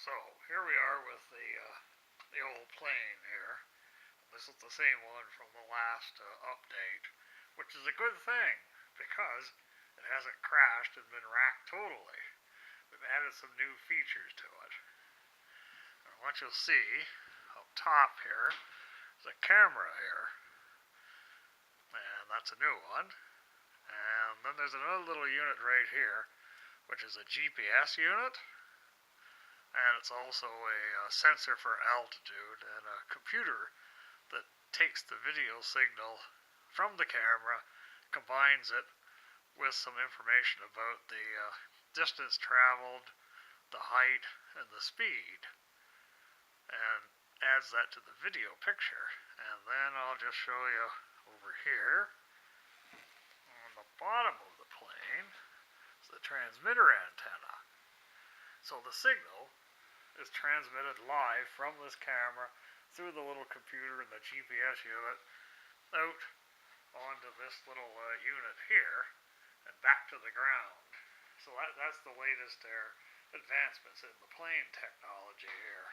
So here we are with the old plane here. This is the same one from the last update, which is a good thing because it hasn't crashed and been racked totally. We've added some new features to it. And what you'll see up top here is a camera here, and that's a new one. And then there's another little unit right here, which is a GPS unit. And it's also a sensor for altitude and a computer that takes the video signal from the camera, combines it with some information about the distance traveled, the height, and the speed, and adds that to the video picture. And then I'll just show you over here on the bottom of the plane is the transmitter antenna. So the signal is transmitted live from this camera through the little computer and the GPS unit out onto this little unit here and back to the ground. So that's the latest advancements in the plane technology here.